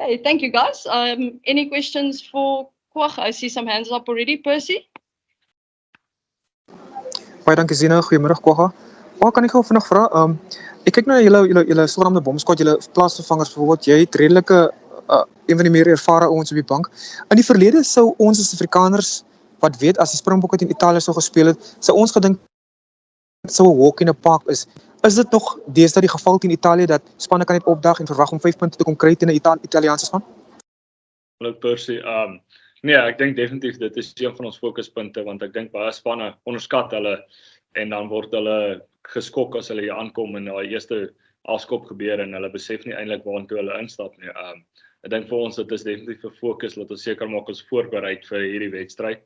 Okay, thank you guys. Any questions for Kwagga? I see some hands up already. Percy? Baie dankie Zina, goeiemiddag Kwagga. Kwagga, kan ek gou vinnig vra? Ek kyk na julle sogenaamde bomsquad, julle plaasvervangers byvoorbeeld. Jy het redelike een van die meer ervare ouens op die bank. In die verlede sou ons as Afrikaners wat weet as die Springbokke teen Italië sou gespeel het, sou ons gedink sou 'n walk in 'n park is. Is dit nog deesdae die geval teen Italië dat spanne kan net opdag en verwag om 5 punte te kom kry teen 'n Italiaanse span? Hallo Percy. Nee, ek dink definitief dit is een van ons fokuspunte want ek dink baie spanne onderskat hulle en dan word hulle geskok as hulle hier aankom en daai eerste afskop gebeur en hulle besef nie eintlik waartoe hulle instap nie. Ek dink vir ons dit is definitief 'n fokus dat ons seker maak ons voorberei vir hierdie wedstryd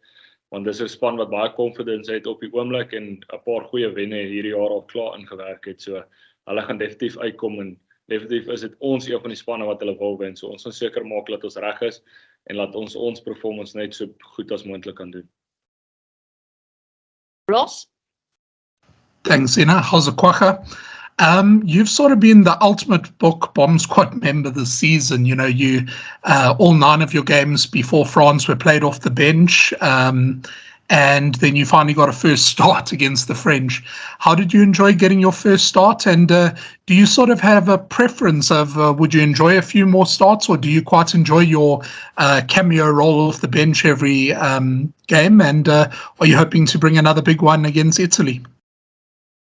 want dis 'n span wat baie confidence het op die oomblik en 'n paar goeie wenne hierdie jaar al klaar ingewerk het. So hulle gaan definitief uitkom en definitief is dit ons een van die spanne wat hulle wil wen. So ons gaan seker maak dat ons reg is en laat ons performance net so goed as moontlik kan doen. Ross? Thanks, Zina. How's it, Kwagga? You've sort of been the ultimate book bomb squad member this season. You know, you all 9 of your games before France were played off the bench, and then you finally got a first start against the French. How did you enjoy getting your first start? And do you sort of have a preference of would you enjoy a few more starts, or do you quite enjoy your cameo role off the bench every game? And are you hoping to bring another big one against Italy?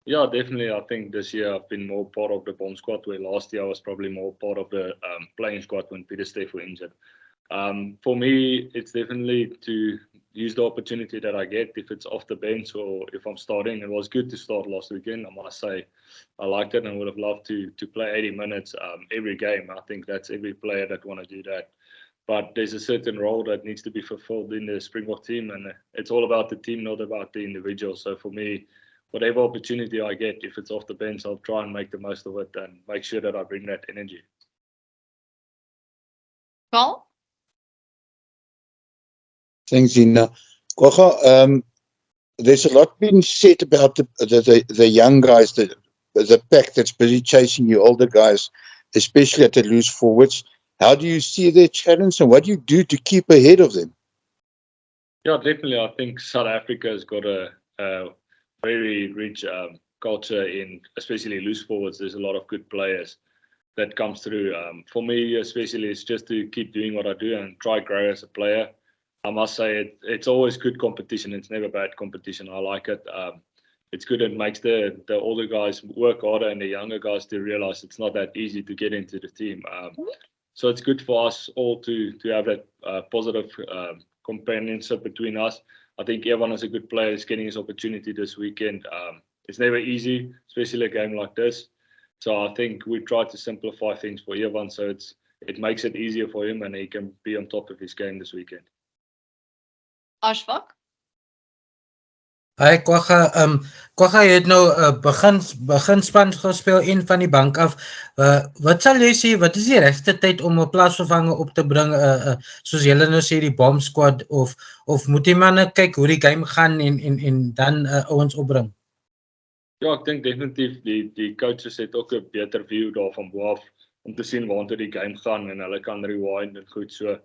Yeah, definitely. I think this year I've been more part of the bomb squad, where last year I was probably more part of the playing squad when Peter Steff was injured. For me, it's definitely to use the opportunity that I get if it's off the bench or if I'm starting. It was good to start last weekend, I must say. I liked it and would have loved to play 80 minutes every game. I think that's every player that want to do that. But there's a certain role that needs to be fulfilled in the Springbok team, and it's all about the team, not about the individual. So for me, whatever opportunity I get, if it's off the bench, I'll try and make the most of it and make sure that I bring that energy. Carl? Thanks, Zina. Kwagga, there's a lot being said about the young guys, the pack that's busy chasing you older guys, especially at the loose forwards. How do you see their challenge and what do you do to keep ahead of them? Yeah, definitely. I think South Africa has got a very rich culture in especially loose forwards. There's a lot of good players that comes through. For me, especially, it's just to keep doing what I do and try grow as a player. I must say it's always good competition. It's never bad competition. I like it. It's good. It makes the older guys work harder and the younger guys to realize it's not that easy to get into the team. So it's good for us all to have that positive companionship between us. I think everyone is a good player is getting his opportunity this weekend. It's never easy, especially a game like this. So I think we try to simplify things for everyone so it makes it easier for him and he can be on top of his game this weekend. Ashfaq? Hi Kwagga, Kwagga het nou begin span gespeel een van die bank af. Wat sal jy sê, wat is die regte tyd om 'n plaasvervanger op te bring soos julle nou sê die bomb squad of moet jy maar net kyk hoe die game gaan en dan ouens opbring? Ja, ek dink definitief die coaches het ook 'n beter view daarvan bo af om te sien waartoe die game gaan en hulle kan rewind en goed so.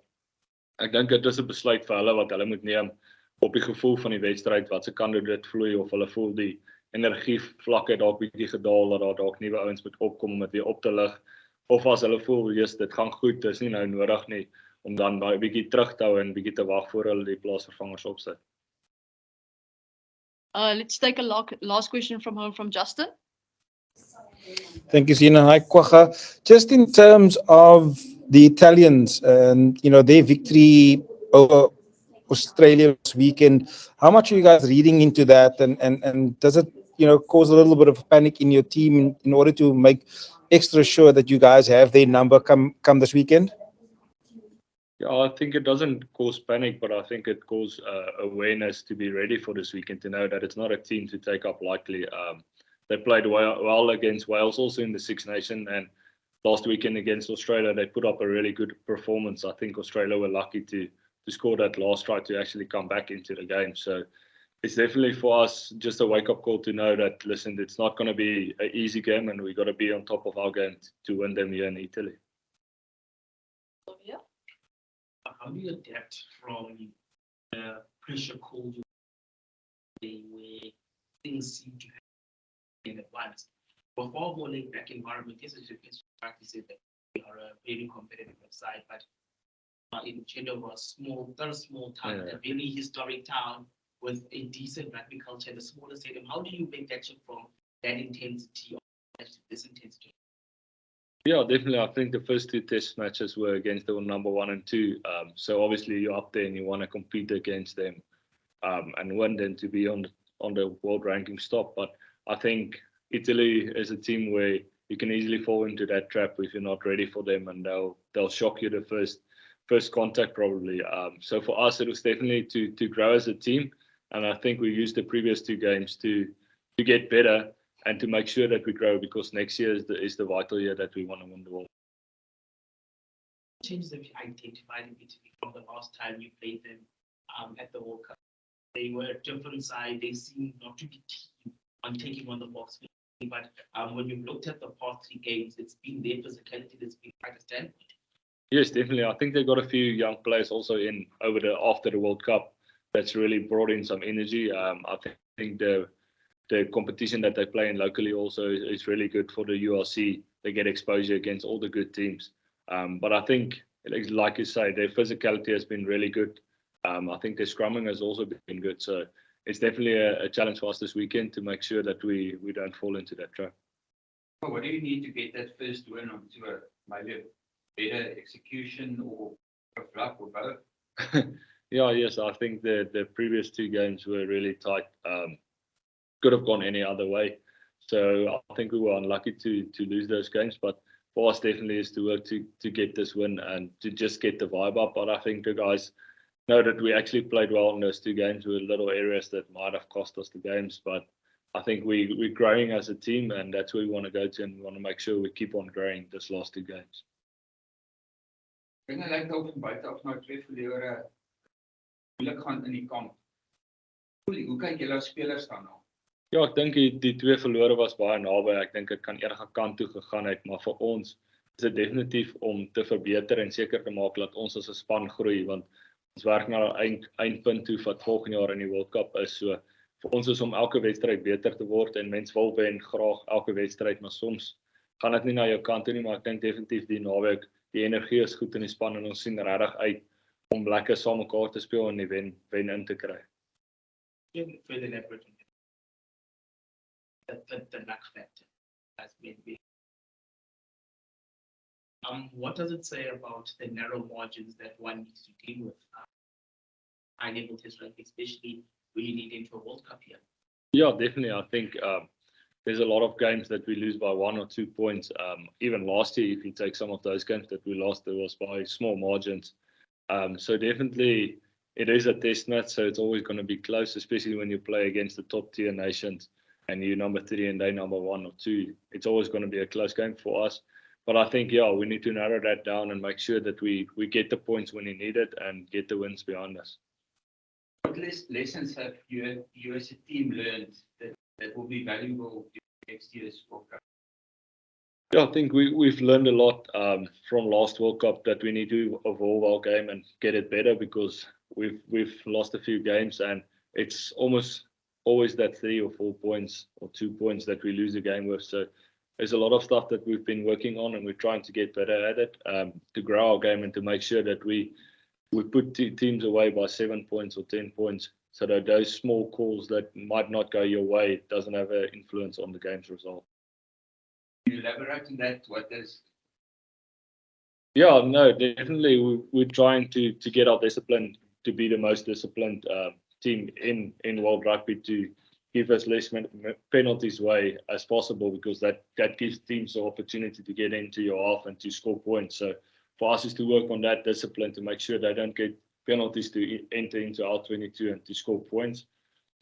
Ek dink dit is 'n besluit vir hulle wat hulle moet neem op die gevoel van die wedstryd, wat se kant dit vloei of hulle voel die energie vlakke dalk bietjie gedaal dat daar dalk nuwe ouens moet opkom om dit weer op te lig of as hulle voel dit gaan goed, dis nie nou nodig nie om dan baie bietjie terug te hou en bietjie te wag voor hulle die plaasvervangers opsit. Let's take a last question from Justin. Thank you, Zina. Hi, Kwagga. Just in terms of the Italians and their victory over Australia this weekend, how much are you guys reading into that, and does it cause a little bit of panic in your team in order to make extra sure that you guys have their number come this weekend? Yeah, I think it doesn't cause panic, but I think it causes awareness to be ready for this weekend, to know that it's not a team to take up lightly. They played well against Wales, also in the Six Nations, and last weekend against Australia, they put up a really good performance. I think Australia were lucky to score that last try to actually come back into the game. So it's definitely for us just a wake-up call to know that, listen, it's not going to be an easy game and we got to be on top of our game to win them here in Italy. how do you adapt from the pressure cold where things seem to happen at once? For far more laid back environment, yes, as you practice it, that we are a very competitive side, but in Chendo was small town, a very historic town with a decent rugby culture and a smaller stadium. How do you make that shift from that intensity to this intensity? Yeah, definitely. I think the first 2 test matches were against the number 1 and 2. So obviously you're up there and you want to compete against them and win them to be on the world ranking stop. But I think Italy is a team where you can easily fall into that trap if you're not ready for them, and they'll shock you the first contact probably. So for us, it was definitely to grow as a team, and I think we used the previous 2 games to get better and to make sure that we grow, because next year is the vital year that we want to win the world. Changes that you identified in Italy from the last time you played them at the World Cup. They were a different side. They seemed not to be keen on taking on the box. But when you've looked at the past 3 games, it's been their physicality that's been quite a standpoint. Yes, definitely. I think they got a few young players also in after the World Cup that's really brought in some energy. I think the competition that they play in locally also is really good for the URC. They get exposure against all the good teams. But I think, like you say, their physicality has been really good. I think their scrumming has also been good. So it's definitely a challenge for us this weekend to make sure that we don't fall into that trap. Well, what do you need to get that first win onto maybe better execution or luck or both? Yes, I think the previous 2 games were really tight. Could have gone any other way. So I think we were unlucky to lose those games, but for us definitely is to work to get this win and to just get the vibe up. But I think the guys know that we actually played well in those 2 games with little areas that might have cost us the games, but I think we're growing as a team, and that's where we want to go to, and we want to make sure we keep on growing this last 2 games. Dinge lyk dalk van buite af nou 2 verlore moeilik gaan in die kamp. Hoe kyk julle as spelers dan nou? Ja, ek dink die 2 verlore was baie naby. Ek dink dit kan enige kant toe gegaan het, maar vir ons is dit definitief om te verbeter en seker te maak dat ons as 'n span groei, want ons werk na 'n eindpunt toe wat volgende jaar in die World Cup is. So vir ons is om elke wedstryd beter te word, en mens wil wen graag elke wedstryd, maar soms gaan dit nie na jou kant toe nie. Maar ek dink definitief die naweek, die energie is goed in die span en ons sien regtig uit om lekker saam mekaar te speel en die wen in te kry. Further elaborate the luck factor has been big. What does it say about the narrow margins that one needs to deal with high-level test rugby, especially when you need into a World Cup here? Yeah, definitely. I think there's a lot of games that we lose by 1 or 2 points. Even last year, if you take some of those games that we lost, it was by small margins. So definitely it is a test match, so it's always going to be close, especially when you play against the top tier nations and you're number 3 and they number 1 or 2. It's always going to be a close game for us. But I think, we need to narrow that down and make sure that we get the points when we need it and get the wins behind us. What lessons have you as a team learned that will be valuable in next year's World Cup? Yeah, I think we've learned a lot from last World Cup, that we need to evolve our game and get it better, because we've lost a few games and it's almost always that 3 or 4 points or 2 points that we lose a game with. So there's a lot of stuff that we've been working on, and we're trying to get better at it, to grow our game and to make sure that we put teams away by 7 points or 10 points, so that those small calls that might not go your way doesn't have an influence on the game's result. Can you elaborate on that? What is? Yeah, no, definitely. We're trying to get our discipline to be the most disciplined team in World Rugby, to give as less penalties away as possible, because that gives teams the opportunity to get into your half and to score points. So for us is to work on that discipline, to make sure they don't get penalties to enter into our 22 and to score points.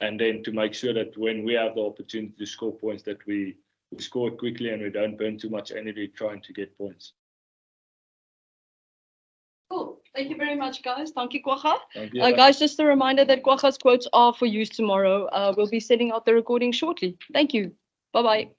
And then to make sure that when we have the opportunity to score points, that we score it quickly and we don't burn too much energy trying to get points. Cool. Thank you very much, guys. Thank you, Kwagga. Thank you. Guys, just a reminder that Kwagga's quotes are for use tomorrow. We'll be sending out the recording shortly. Thank you. Bye-bye.